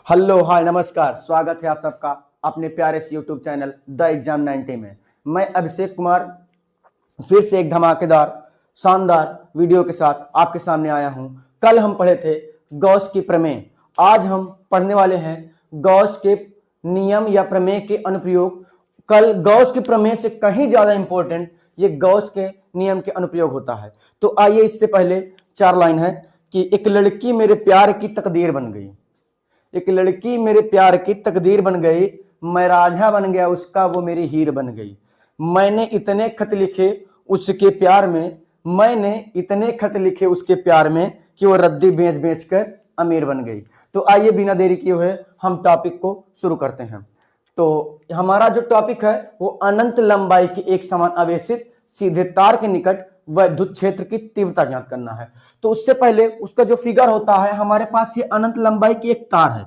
Hello hi नमस्कार, स्वागत है आप सबका अपने प्यारे से यूट्यूब चैनल द एग्जाम 90 में। मैं अभिषेक कुमार फिर से एक धमाकेदार शानदार वीडियो के साथ आपके सामने आया हूं। कल हम पढ़े थे गॉस की प्रमेय, आज हम पढ़ने वाले हैं गॉस के नियम या प्रमेय के अनुप्रयोग। कल गॉस की प्रमेय से कहीं ज्यादा इंपॉर्टेंट ये गॉस के नियम के अनुप्रयोग होता है। तो आइए, इससे पहले 4 लाइन है कि एक लड़की मेरे प्यार की तकदीर बन गई, एक लड़की मेरे प्यार की तकदीर बन गई, मैं राझा बन गया उसका, वो मेरी हीर बन गई। मैंने इतने खत लिखे उसके प्यार में, मैंने इतने खत लिखे उसके प्यार में कि वो रद्दी बेच बेच कर अमीर बन गई। तो आइए बिना देरी किए हुए हम टॉपिक को शुरू करते हैं। तो हमारा जो टॉपिक है वो अनंत लंबाई की एक समान आवेशित सीधे तार के निकट विद्युत क्षेत्र की तीव्रता ज्ञात करना है। तो उससे पहले उसका जो फिगर होता है, हमारे पास ये अनंत लंबाई की एक तार है,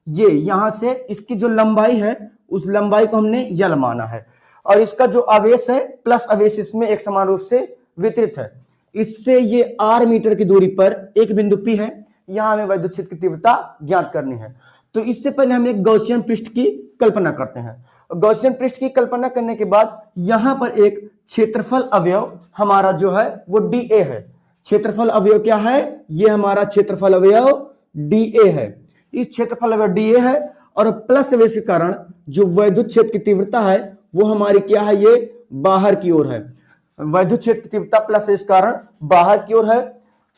ये यहां से इसकी जो लंबाई है उस लंबाई को हमने यल माना है, और इसका जो आवेश है प्लस आवेश इसमें एक समान रूप से वितरित है। इससे ये r मीटर की दूरी पर एक बिंदु P है, यहां हमें विद्युत क्षेत्र की तीव्रता ज्ञात करनी है। तो इससे पहले हम एक गॉसियन पृष्ठ की कल्पना करते हैं। गॉसियन पृष्ठ की कल्पना करने के बाद यहां पर एक क्षेत्रफल अवयव हमारा जो है वो dA है। क्षेत्रफल अवयव क्या है? ये हमारा क्षेत्रफल अवयव dA है। इस क्षेत्रफल अवयव dA है और प्लस आवेश के कारण जो विद्युत क्षेत्र की तीव्रता है वो हमारी क्या है? ये बाहर की ओर है। विद्युत क्षेत्र की तीव्रता प्लस आवेश के कारण बाहर की ओर है,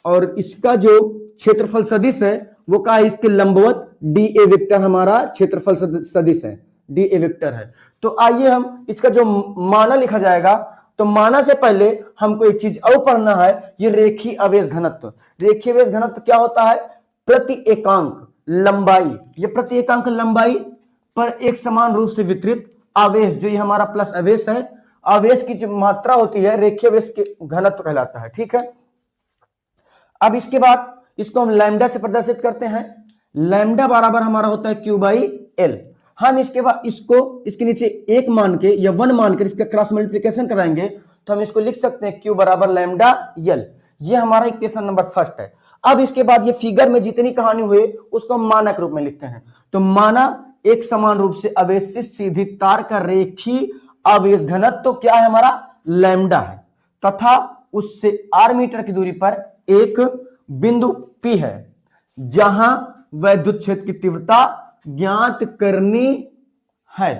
और इसका जो क्षेत्रफल सदिश है वो क्या है? इसके लंबवत dA वेक्टर हमारा क्षेत्रफल सदिश है, dA वेक्टर है। तो आइए हम इसका जो माना लिखा जाएगा, तो माना से पहले हमको एक चीज और पढ़ना है, ये रेखीय आवेश घनत्व। रेखीय आवेश घनत्व क्या होता है? प्रति एकांक लंबाई, ये प्रति एकांक लंबाई पर एक समान रूप से वितरित आवेश, जो ये हमारा प्लस आवेश है, आवेश की जो मात्रा होती है रेखीय आवेश के घनत्व कहलाता है। ठीक है, अब इसके बाद इसको हम लैम्डा से प्रदर्शित करते हैं। लैम्डा बराबर हमारा होता है Q बाई L। हम इसके बाद इसको इसके नीचे एक मान के या 1 मान कर इसका क्रॉस मल्टीप्लिकेशन कराएंगे तो हम इसको लिख सकते हैं Q बराबर लैम्डा L। ये हमारा इक्वेशन नंबर फर्स्ट है। अब इसके बाद ये फिगर में जितनी कहानी हुई उसको हम मानक रूप में लिखते हैं। तो माना एक समान रूप से आवेशित सीधी तार का रेखीय आवेश घनत्व तो क्या है? हमारा लैम्डा है, तथा उससे r मीटर की दूरी पर एक बिंदु P है जहां विद्युत क्षेत्र की तीव्रता ज्ञात करनी है।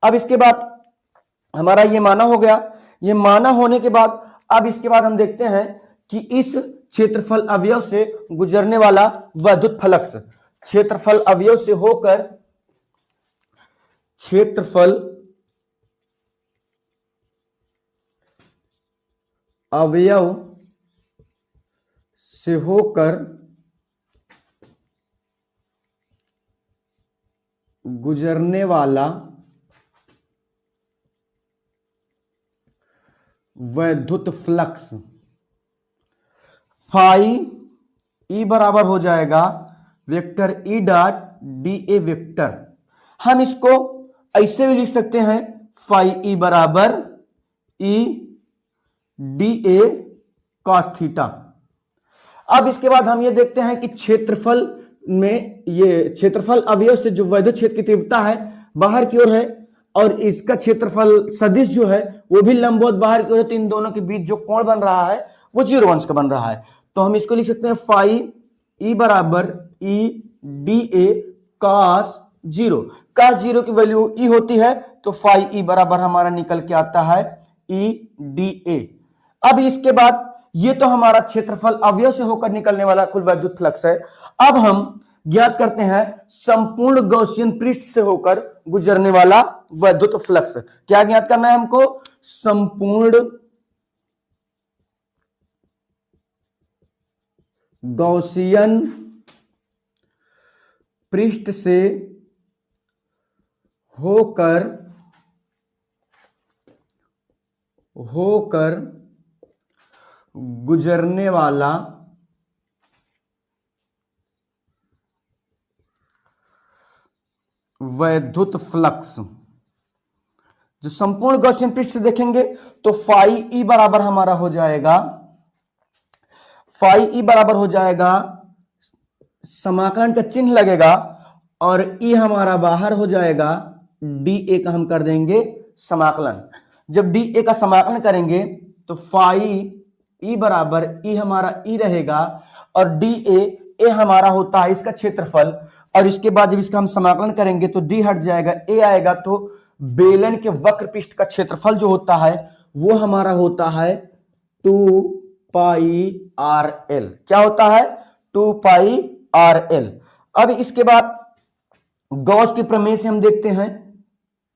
अब इसके बाद हमारा ये माना हो गया। ये माना होने के बाद अब इसके बाद हम देखते हैं कि इस क्षेत्रफल अवयव से गुजरने वाला विद्युत फ्लक्स, क्षेत्रफल अवयव से होकर क्षेत्रफल अवयव से होकर गुजरने वाला विद्युत फ्लक्स फाई ई बराबर हो जाएगा vector E dot dA vector. हम इसको ऐसे भी लिख सकते हैं, फाई ई बराबर ई dA cos थीटा। अब इसके बाद हम ये देखते हैं कि क्षेत्रफल में ये क्षेत्रफल अवयव से जो विद्युत क्षेत्र की तीव्रता है बाहर की ओर है, और इसका क्षेत्रफल सदिश जो है वो भी लंबवत बाहर की ओर है। तो इन दोनों के बीच जो कोण बन रहा है वो 0 अंश का बन रहा है। तो हम इसको लिख सकते हैं फाई ई बराबर ई dA cos 0। cos 0 की वैल्यू ई होती है, तो फाई ई बराबर हमारा निकल के आता है ई dA। अब इसके बाद ये तो हमारा क्षेत्रफल अवयव से होकर निकलने वाला कुल विद्युत फ्लक्स है। अब हम ज्ञात करते हैं संपूर्ण गॉसियन पृष्ठ से होकर गुजरने वाला विद्युत फ्लक्स। क्या ज्ञात करना है हमको? संपूर्ण गॉसियन पृष्ठ से होकर गुजरने वाला विद्युत फ्लक्स। जो संपूर्ण गॉसियन पृष्ठ से देखेंगे तो फाई ई बराबर हमारा हो जाएगा, फाई ई बराबर हो जाएगा, समाकलन का चिन्ह लगेगा और ई हमारा बाहर हो जाएगा, डी ए का हम कर देंगे समाकलन। जब डी ए का समाकलन करेंगे तो फाई ई बराबर ई हमारा ई रहेगा और डी ए हमारा होता है इसका क्षेत्रफल, और इसके बाद जब इसका हम समाकलन करेंगे तो डी हट जाएगा, ए आएगा, तो बेलन के वक्र पृष्ठ का क्षेत्रफल जो होता है वो हमारा होता है 2 पाई आर एल। क्या होता है? 2 पाई आर एल। अब इसके बाद गॉस की प्रमेय से हम देखते हैं,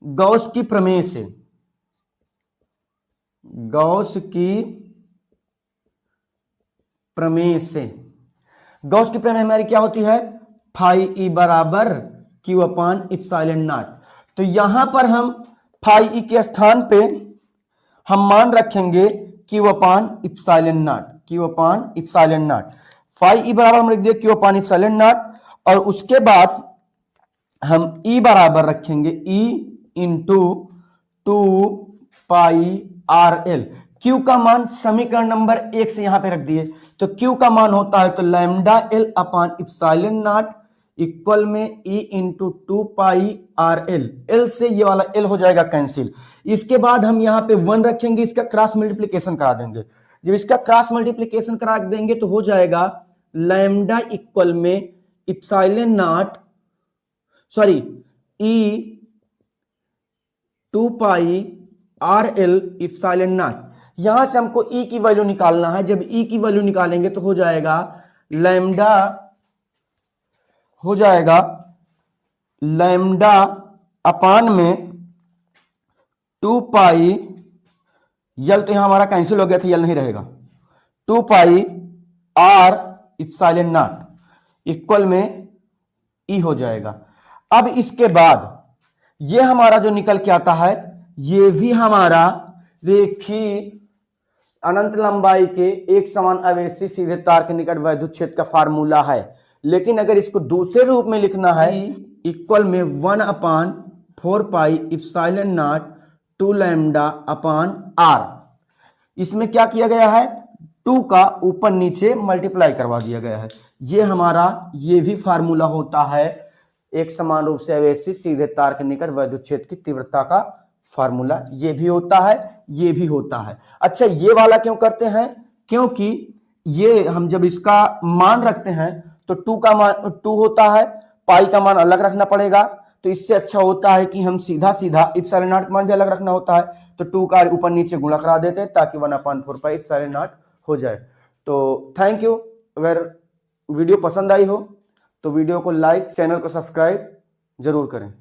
गॉस की प्रमेय से, गॉस की प्रमेय से, गॉस की प्रमेय हमारी क्या होती है? फाई ई बराबर क्यू अपान इप्सिलॉन नॉट। तो यहां पर हम फाई ई के स्थान पे हम मान रखेंगे q upon epsilon naught, q upon epsilon naught. Phi E बराबर हम लिख दिए क्यू अपान इप्सिलॉन नॉट, और उसके बाद हम ई बराबर रखेंगे ई इंटू 2 पाई आर एल। क्यू का मान समीकरण नंबर 1 से यहां पे रख दिए, तो क्यू का मान होता है तो lambda L upon epsilon not equal में ई इंटू 2 पाई आर एल। एल से ये वाला एल हो जाएगा कैंसिल। इसके बाद हम यहाँ पे 1 रखेंगे, इसका क्रॉस मल्टीप्लीकेशन करा देंगे। जब इसका क्रॉस मल्टीप्लीकेशन करा देंगे तो हो जाएगा लैम्डा इक्वल में epsilon not, sorry E 2 pi R L epsilon not. यहां से हमको ई की वैल्यू निकालना है। जब ई की वैल्यू निकालेंगे तो हो जाएगा लैम्डा, हो जाएगा लैम्डा अपान में 2 पाई, यल तो यहां हमारा कैंसिल हो गया था, यल नहीं रहेगा, 2 पाई आर इप्सिलॉन नॉट इक्वल में ई हो जाएगा। अब इसके बाद ये हमारा जो निकल के आता है ये भी हमारा रेखीय अनंत लंबाई के एक समान आवेशी सीधे तार के निकट वैद्युत क्षेत्र का फार्मूला है। लेकिन अगर इसको दूसरे रूप में लिखना है, इक्वल में 1 upon 4 pi epsilon naught 2 lambda upon R. इसमें क्या किया गया है? 2 का ऊपर नीचे मल्टीप्लाई करवा दिया गया है। ये हमारा ये भी फार्मूला होता है एक समान रूप से आवेशी सीधे तार के निकट वैद्युत क्षेत्र की तीव्रता का फार्मूला। ये भी होता है, ये भी होता है। अच्छा, ये वाला क्यों करते हैं? क्योंकि ये हम जब इसका मान रखते हैं तो 2 का मान 2 होता है, पाई का मान अलग रखना पड़ेगा, तो इससे अच्छा होता है कि हम सीधा सीधा इप्सिलॉन नॉट का मान भी अलग रखना होता है, तो 2 का ऊपर नीचे गुणा करा देते हैं ताकि 1/4 पाई इप्सिलॉन नॉट हो जाए। तो थैंक यू। अगर वीडियो पसंद आई हो तो वीडियो को लाइक, चैनल को सब्सक्राइब जरूर करें।